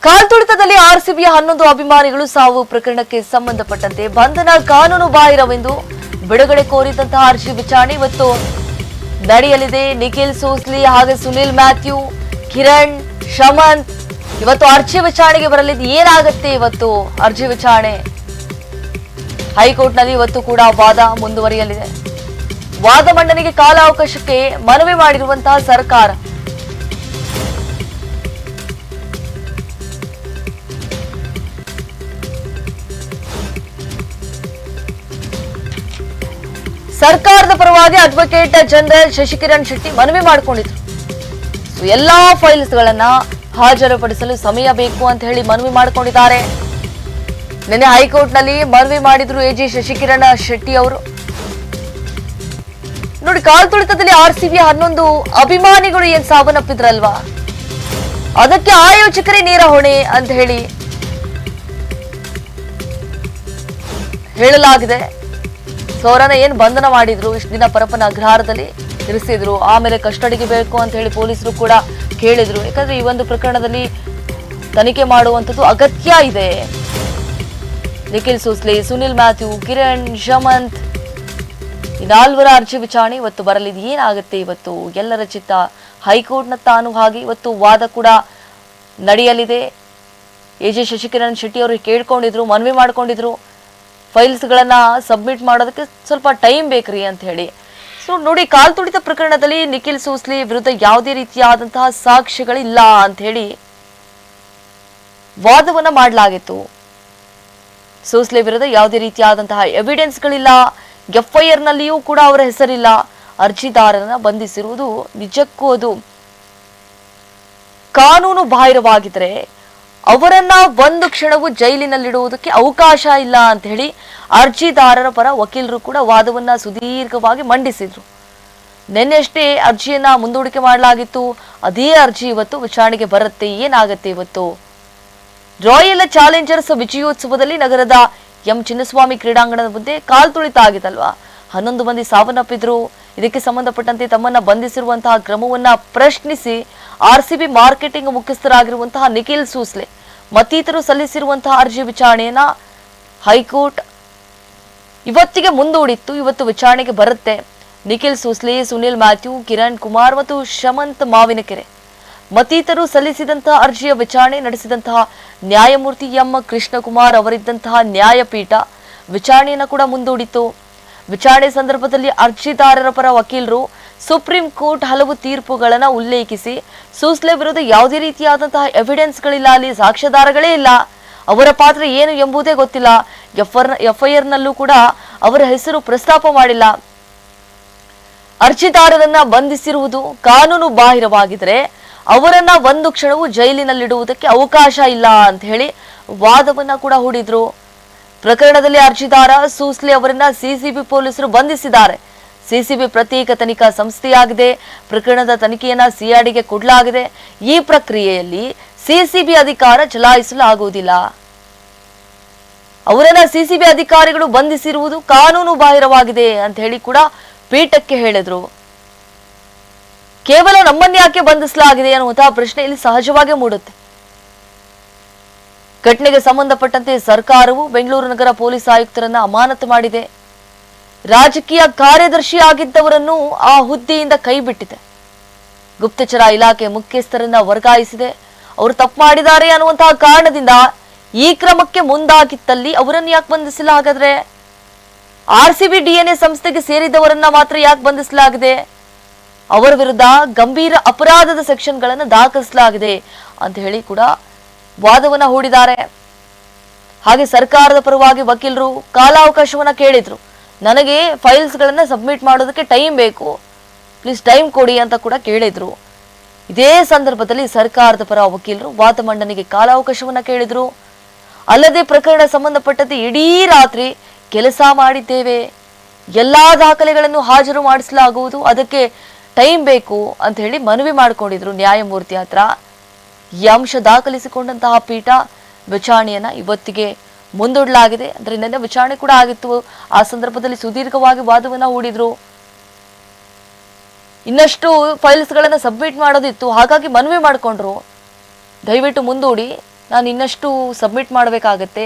ಕಾಲ್ತುಳಿತದಲ್ಲಿ ಆರ್ಸಿಬಿಯ 11 ಅಭಿಮಾನಿಗಳು ಸಾವು ಪ್ರಕರಣಕ್ಕೆ ಸಂಬಂಧಪಟ್ಟಂತೆ ಬಂಧನ ಕಾನೂನು ಬಾಹಿರವೆಂದು ಬಿಡುಗಡೆ ಕೋರಿದಂತಹ ಅರ್ಜಿ ವಿಚಾರಣೆ ಇವತ್ತು ನಡೆಯಲಿದೆ. ನಿಖಿಲ್ ಸೋಸ್ಲಿ ಹಾಗೆ ಸುನಿಲ್ ಮ್ಯಾಥ್ಯೂ, ಕಿರಣ್, ಶಮಂತ್ ಇವತ್ತು ಅರ್ಜಿ ವಿಚಾರಣೆಗೆ ಬರಲಿದ್ದು. ಏನಾಗುತ್ತೆ ಇವತ್ತು ಅರ್ಜಿ ವಿಚಾರಣೆ? ಹೈಕೋರ್ಟ್ನಲ್ಲಿ ಇವತ್ತು ಕೂಡ ವಾದ ಮುಂದುವರಿಯಲಿದೆ. ವಾದ ಮಂಡನೆಗೆ ಕಾಲಾವಕಾಶಕ್ಕೆ ಮನವಿ ಮಾಡಿರುವಂತಹ ಸರ್ಕಾರ ಸರ್ಕಾರದ ಪರವಾಗಿ ಅಡ್ವೊಕೇಟ್ ಜನರಲ್ ಶಶಿಕಿರಣ್ ಶೆಟ್ಟಿ ಮನವಿ ಮಾಡಿಕೊಂಡಿದ್ರು. ಎಲ್ಲಾ ಫೈಲ್ಸ್ ಗಳನ್ನ ಹಾಜರುಪಡಿಸಲು ಸಮಯ ಬೇಕು ಅಂತ ಹೇಳಿ ಮನವಿ ಮಾಡಿಕೊಂಡಿದ್ದಾರೆ. ನಿನ್ನೆ ಹೈಕೋರ್ಟ್ ನಲ್ಲಿ ಮನವಿ ಮಾಡಿದ್ರು ಎಜಿ ಶಶಿಕಿರಣ್ ಶೆಟ್ಟಿ ಅವರು. ನೋಡಿ, ಕಾಲ್ತುಳಿತದಲ್ಲಿ ಆರ್ಸಿಬಿಯ 11 ಅಭಿಮಾನಿಗಳು ಏನ್ ಸಾವನ್ನಪ್ಪಿದ್ರಲ್ವಾ, ಅದಕ್ಕೆ ಆಯೋಜಕರೇ ನೇರ ಹೊಣೆ ಅಂತ ಹೇಳಲಾಗಿದೆ. ಅವರನ್ನ ಏನ್ ಬಂಧನ ಮಾಡಿದ್ರು, ಇಷ್ಟು ದಿನ ಪರಪ್ಪನ ಅಗ್ರಹಾರದಲ್ಲಿ ಇರಿಸಿದ್ರು, ಆಮೇಲೆ ಕಸ್ಟಡಿಗೆ ಬೇಕು ಅಂತ ಹೇಳಿ ಪೊಲೀಸರು ಕೂಡ ಕೇಳಿದ್ರು. ಯಾಕಂದ್ರೆ ಈ ಒಂದು ಪ್ರಕರಣದಲ್ಲಿ ತನಿಖೆ ಮಾಡುವಂಥದ್ದು ಅಗತ್ಯ ಇದೆ. ನಿಖಿಲ್ ಸೋಸ್ಲಿ, ಸುನಿಲ್ ಮ್ಯಾಥ್ಯೂ, ಕಿರಣ್, ಶಮಂತ್ ಈ 4 ಅರ್ಜಿ ವಿಚಾರಣೆ ಇವತ್ತು ಬರಲಿದೆ. ಏನಾಗುತ್ತೆ ಇವತ್ತು? ಎಲ್ಲರ ಚಿತ್ತ ಹೈಕೋರ್ಟ್ನ ತಾನು ಹಾಗೆ ಇವತ್ತು ವಾದ ಕೂಡ ನಡೆಯಲಿದೆ. ಎಜೆ ಶಶಿಕಿರಣ್ ಶೆಟ್ಟಿ ಅವರು ಕೇಳ್ಕೊಂಡಿದ್ರು, ಮನವಿ ಮಾಡ್ಕೊಂಡಿದ್ರು, ಫೈಲ್ಸ್ ಗಳನ್ನ ಸಬ್ಮಿಟ್ ಮಾಡೋದಕ್ಕೆ ಸ್ವಲ್ಪ ಟೈಮ್ ಬೇಕ್ರಿ ಅಂತ ಹೇಳಿ. ಸೊ ನೋಡಿ, ಕಾಲ್ತುಳಿತ ಪ್ರಕರಣದಲ್ಲಿ ನಿಖಿಲ್ ಸೋಸ್ಲಿ ವಿರುದ್ಧ ಯಾವುದೇ ರೀತಿಯಾದಂತಹ ಸಾಕ್ಷ್ಯಗಳಿಲ್ಲ ಅಂತ ಹೇಳಿ ವಾದವನ್ನ ಮಾಡಲಾಗಿತ್ತು. ಸೋಸ್ಲಿ ವಿರುದ್ಧ ಯಾವುದೇ ರೀತಿಯಾದಂತಹ ಎವಿಡೆನ್ಸ್ಗಳಿಲ್ಲ, ಎಫ್ಐಆರ್ ನಲ್ಲಿಯೂ ಕೂಡ ಅವರ ಹೆಸರಿಲ್ಲ. ಅರ್ಜಿದಾರರನ್ನ ಬಂಧಿಸಿರುವುದು ನಿಜಕ್ಕೂ ಅದು ಕಾನೂನು ಬಾಹಿರವಾಗಿದ್ರೆ ಅವರನ್ನ ಒಂದು ಕ್ಷಣವೂ ಜೈಲಿನಲ್ಲಿಡುವುದಕ್ಕೆ ಅವಕಾಶ ಇಲ್ಲ ಅಂತ ಹೇಳಿ ಅರ್ಜಿದಾರರ ಪರ ವಕೀಲರು ಕೂಡ ವಾದವನ್ನ ಸುದೀರ್ಘವಾಗಿ ಮಂಡಿಸಿದ್ರು. ನಿನ್ನೆಷ್ಟೇ ಅರ್ಜಿಯನ್ನ ಮುಂದೂಡಿಕೆ ಮಾಡಲಾಗಿತ್ತು. ಅದೇ ಅರ್ಜಿ ಇವತ್ತು ವಿಚಾರಣೆಗೆ ಬರುತ್ತೆ. ಏನಾಗುತ್ತೆ ಇವತ್ತು? ರಾಯಲ್ ಚಾಲೆಂಜರ್ಸ್ ವಿಜಯೋತ್ಸವದಲ್ಲಿ ನಗರದ ಎಂ ಚಿನ್ನಸ್ವಾಮಿ ಕ್ರೀಡಾಂಗಣದ ಮುಂದೆ ಕಾಲ್ತುಳಿತ ಆಗಿದಲ್ವಾ, 11 ಮಂದಿ ಸಾವನ್ನಪ್ಪಿದ್ರು. ಇದಕ್ಕೆ ಸಂಬಂಧಪಟ್ಟಂತೆ ತಮ್ಮನ್ನ ಬಂಧಿಸಿರುವಂತಹ ಕ್ರಮವನ್ನ ಪ್ರಶ್ನಿಸಿ ಆರ್ಸಿಬಿ ಮಾರ್ಕೆಟಿಂಗ್ ಮುಖ್ಯಸ್ಥರಾಗಿರುವಂತಹ ನಿಖಿಲ್ ಸೋಸ್ಲೆ ಮತ್ತಿತರರು ಸಲ್ಲಿಸಿರುವಂತಹ ಅರ್ಜಿ ವಿಚಾರಣೆಯನ್ನ ಹೈಕೋರ್ಟ್ ಇವತ್ತಿಗೆ ಮುಂದೂಡಿತ್ತು. ಇವತ್ತು ವಿಚಾರಣೆಗೆ ಬರುತ್ತೆ. ನಿಖಿಲ್ ಸೋಸ್ಲೆ, ಸುನಿಲ್ ಮ್ಯಾಥ್ಯೂ, ಕಿರಣ್ ಕುಮಾರ್ ಮತ್ತು ಶಮಂತ್ ಮಾವಿನಕೆರೆ ಮತ್ತಿತರರು ಸಲ್ಲಿಸಿದಂತಹ ಅರ್ಜಿಯ ವಿಚಾರಣೆ ನಡೆಸಿದಂತಹ ನ್ಯಾಯಮೂರ್ತಿ ಎಂ ಕೃಷ್ಣಕುಮಾರ್ ಅವರಿದ್ದಂತಹ ನ್ಯಾಯಪೀಠ ವಿಚಾರಣೆಯನ್ನು ಕೂಡ ಮುಂದೂಡಿತು. ವಿಚಾರಣೆ ಸಂದರ್ಭದಲ್ಲಿ ಅರ್ಜಿದಾರರ ಪರ ವಕೀಲರು ಸುಪ್ರೀಂ ಕೋರ್ಟ್ ಹಲವು ತೀರ್ಪುಗಳನ್ನು ಉಲ್ಲೇಖಿಸಿ ಸೋಸ್ಲೆ ವಿರುದ್ಧ ಯಾವುದೇ ರೀತಿಯಾದಂತಹ ಎವಿಡೆನ್ಸ್ಗಳಿಲ್ಲ, ಅಲ್ಲಿ ಸಾಕ್ಷ್ಯಾಧಾರಗಳೇ ಇಲ್ಲ, ಅವರ ಪಾತ್ರ ಏನು ಎಂಬುದೇ ಗೊತ್ತಿಲ್ಲ, ಎಫ್ಐಆರ್ ನಲ್ಲೂ ಕೂಡ ಅವರ ಹೆಸರು ಪ್ರಸ್ತಾಪ ಮಾಡಿಲ್ಲ, ಅರ್ಜಿದಾರರನ್ನ ಬಂಧಿಸಿರುವುದು ಕಾನೂನು ಬಾಹಿರವಾಗಿದ್ರೆ ಅವರನ್ನ ಒಂದು ಕ್ಷಣವೂ ಜೈಲಿನಲ್ಲಿಡುವುದಕ್ಕೆ ಅವಕಾಶ ಇಲ್ಲ ಅಂತ ಹೇಳಿ ವಾದವನ್ನ ಕೂಡ ಹೂಡಿದ್ರು. ಪ್ರಕರಣದಲ್ಲಿ ಅರ್ಜಿದಾರ ಸೋಸ್ಲೆ ಅವರನ್ನ ಸಿಸಿಬಿ ಪೊಲೀಸರು ಬಂಧಿಸಿದ್ದಾರೆ. ಸಿಸಿಬಿ ಪ್ರತ್ಯೇಕ ತನಿಖಾ ಸಂಸ್ಥೆಯಾಗಿದೆ. ಪ್ರಕರಣದ ತನಿಖೆಯನ್ನ ಸಿಐಡಿಗೆ ಕೊಡಲಾಗಿದೆ. ಈ ಪ್ರಕ್ರಿಯೆಯಲ್ಲಿ ಸಿಸಿಬಿ ಅಧಿಕಾರ ಚಲಾಯಿಸಲಾಗುವುದಿಲ್ಲ. ಅವರನ್ನ ಸಿಸಿಬಿ ಅಧಿಕಾರಿಗಳು ಬಂಧಿಸಿರುವುದು ಕಾನೂನು ಬಾಹಿರವಾಗಿದೆ ಅಂತ ಹೇಳಿ ಕೂಡ ಪೀಠಕ್ಕೆ ಹೇಳಿದ್ರು. ಕೇವಲ ನಮ್ಮನ್ನ ಯಾಕೆ ಬಂಧಿಸಲಾಗಿದೆ ಅನ್ನುವಂತಹ ಪ್ರಶ್ನೆ ಇಲ್ಲಿ ಸಹಜವಾಗಿ ಮೂಡುತ್ತೆ. ಘಟನೆಗೆ ಸಂಬಂಧಪಟ್ಟಂತೆ ಸರ್ಕಾರವು ಬೆಂಗಳೂರು ನಗರ ಪೊಲೀಸ್ ಆಯುಕ್ತರನ್ನ ಅಮಾನತು ಮಾಡಿದೆ. ರಾಜಕೀಯ ಕಾರ್ಯದರ್ಶಿಯಾಗಿದ್ದವರನ್ನು ಆ ಹುದ್ದೆಯಿಂದ ಕೈಬಿಟ್ಟಿದೆ. ಗುಪ್ತಚರ ಇಲಾಖೆ ಮುಖ್ಯಸ್ಥರನ್ನ ವರ್ಗಾಯಿಸಿದೆ. ಅವರು ತಪ್ಪು ಮಾಡಿದ್ದಾರೆ ಅನ್ನುವಂತಹ ಕಾರಣದಿಂದ ಈ ಕ್ರಮಕ್ಕೆ ಮುಂದಾಗಿತ್ತಲ್ಲಿ ಅವರನ್ನು ಯಾಕೆ ಬಂಧಿಸಿಲ್ಲ? ಹಾಗಾದ್ರೆ ಆರ್ಸಿಬಿ ಡಿಎನ್ಎ ಸಂಸ್ಥೆಗೆ ಸೇರಿದವರನ್ನ ಮಾತ್ರ ಯಾಕೆ ಬಂಧಿಸಲಾಗಿದೆ? ಅವರ ವಿರುದ್ಧ ಗಂಭೀರ ಅಪರಾಧದ ಸೆಕ್ಷನ್ಗಳನ್ನು ದಾಖಲಿಸಲಾಗಿದೆ ಅಂತ ಹೇಳಿ ಕೂಡ ವಾದವನ್ನ ಹೂಡಿದ್ದಾರೆ. ಹಾಗೆ ಸರ್ಕಾರದ ಪರವಾಗಿ ವಕೀಲರು ಕಾಲಾವಕಾಶವನ್ನ ಕೇಳಿದ್ರು. ನನಗೆ ಫೈಲ್ಸ್ ಗಳನ್ನ ಸಬ್ಮಿಟ್ ಮಾಡೋದಕ್ಕೆ ಟೈಮ್ ಬೇಕು, ಪ್ಲೀಸ್ ಟೈಮ್ ಕೊಡಿ ಅಂತ ಕೂಡ ಕೇಳಿದ್ರು. ಇದೇ ಸಂದರ್ಭದಲ್ಲಿ ಸರ್ಕಾರದ ಪರ ವಕೀಲರು ವಾದ ಮಂಡನೆಗೆ ಕಾಲಾವಕಾಶವನ್ನ ಕೇಳಿದ್ರು. ಅಲ್ಲದೆ ಪ್ರಕರಣ ಸಂಬಂಧಪಟ್ಟಂತೆ ಇಡೀ ರಾತ್ರಿ ಕೆಲಸ ಮಾಡಿದ್ದೇವೆ, ಎಲ್ಲಾ ದಾಖಲೆಗಳನ್ನು ಹಾಜರು ಮಾಡಿಸಲಾಗುವುದು, ಅದಕ್ಕೆ ಟೈಮ್ ಬೇಕು ಅಂತ ಹೇಳಿ ಮನವಿ ಮಾಡಿಕೊಂಡಿದ್ರು ನ್ಯಾಯಮೂರ್ತಿ ಹತ್ರ. ಈ ಅಂಶ ದಾಖಲಿಸಿಕೊಂಡಂತಹ ಪೀಠ ವಿಚಾರಣೆಯನ್ನ ಇವತ್ತಿಗೆ ಮುಂದೂಡಲಾಗಿದೆ. ಅಂದ್ರೆ ನಿನ್ನೆ ವಿಚಾರಣೆ ಕೂಡ ಆಗಿತ್ತು. ಆ ಸಂದರ್ಭದಲ್ಲಿ ಸುದೀರ್ಘವಾಗಿ ವಾದವನ್ನ ಹೂಡಿದ್ರು. ಇನ್ನಷ್ಟು ಫೈಲ್ಸ್ ಗಳನ್ನ ಸಬ್ಮಿಟ್ ಮಾಡೋದಿತ್ತು, ಹಾಗಾಗಿ ಮನವಿ ಮಾಡಿಕೊಂಡ್ರು. ದಯವಿಟ್ಟು ಮುಂದೂಡಿ ನಾನು ಇನ್ನಷ್ಟು ಸಬ್ಮಿಟ್ ಮಾಡಬೇಕಾಗತ್ತೆ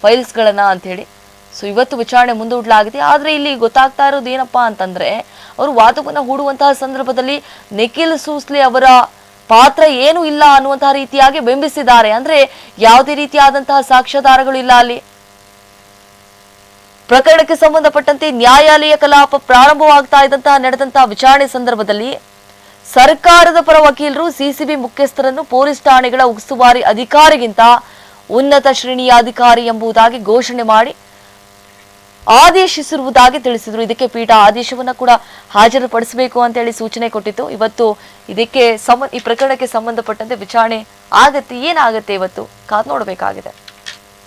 ಫೈಲ್ಸ್ಗಳನ್ನು ಅಂಥೇಳಿ. ಸೊ ಇವತ್ತು ವಿಚಾರಣೆ ಮುಂದೂಡಲಾಗಿದೆ. ಆದರೆ ಇಲ್ಲಿ ಗೊತ್ತಾಗ್ತಾ ಇರೋದು ಏನಪ್ಪಾ ಅಂತಂದ್ರೆ, ಅವರು ವಾದವನ್ನು ಹೂಡುವಂತಹ ಸಂದರ್ಭದಲ್ಲಿ ನಿಖಿಲ್ ಸೂಸ್ಲೆ ಅವರ ಪಾತ್ರ ಏನು ಇಲ್ಲ ಅನ್ನುವಂತಹ ರೀತಿಯಾಗಿ ಬಿಂಬಿಸಿದ್ದಾರೆ. ಅಂದ್ರೆ ಯಾವುದೇ ರೀತಿಯಾದಂತಹ ಸಾಕ್ಷ್ಯಾಧಾರಗಳು ಇಲ್ಲ ಅಲ್ಲಿ. ಪ್ರಕರಣಕ್ಕೆ ಸಂಬಂಧಪಟ್ಟಂತೆ ನ್ಯಾಯಾಲಯ ಕಲಾಪ ಪ್ರಾರಂಭವಾಗ್ತಾ ಇದ್ದಂತಹ ನಡೆದಂತಹ ವಿಚಾರಣೆ ಸಂದರ್ಭದಲ್ಲಿ ಸರ್ಕಾರದ ಪರ ವಕೀಲರು ಸಿಸಿಬಿ ಮುಖ್ಯಸ್ಥರನ್ನು ಪೊಲೀಸ್ ಠಾಣೆಗಳ ಉಸ್ತುವಾರಿ ಅಧಿಕಾರಿಗಿಂತ ಉನ್ನತ ಶ್ರೇಣಿಯ ಅಧಿಕಾರಿ ಎಂಬುದಾಗಿ ಘೋಷಣೆ ಮಾಡಿ ಆದೇಶಿಸಿರುವುದಾಗಿ ತಿಳಿಸಿದ್ರು. ಇದಕ್ಕೆ ಪೀಠ ಆದೇಶವನ್ನ ಕೂಡ ಹಾಜರುಪಡಿಸಬೇಕು ಅಂತ ಹೇಳಿ ಸೂಚನೆ ಕೊಟ್ಟಿತ್ತು. ಇವತ್ತು ಇದಕ್ಕೆ ಈ ಪ್ರಕರಣಕ್ಕೆ ಸಂಬಂಧಪಟ್ಟಂತೆ ವಿಚಾರಣೆ ಆಗತ್ತೆ. ಏನಾಗತ್ತೆ ಇವತ್ತು ಕಾದ್ ನೋಡಬೇಕಾಗಿದೆ.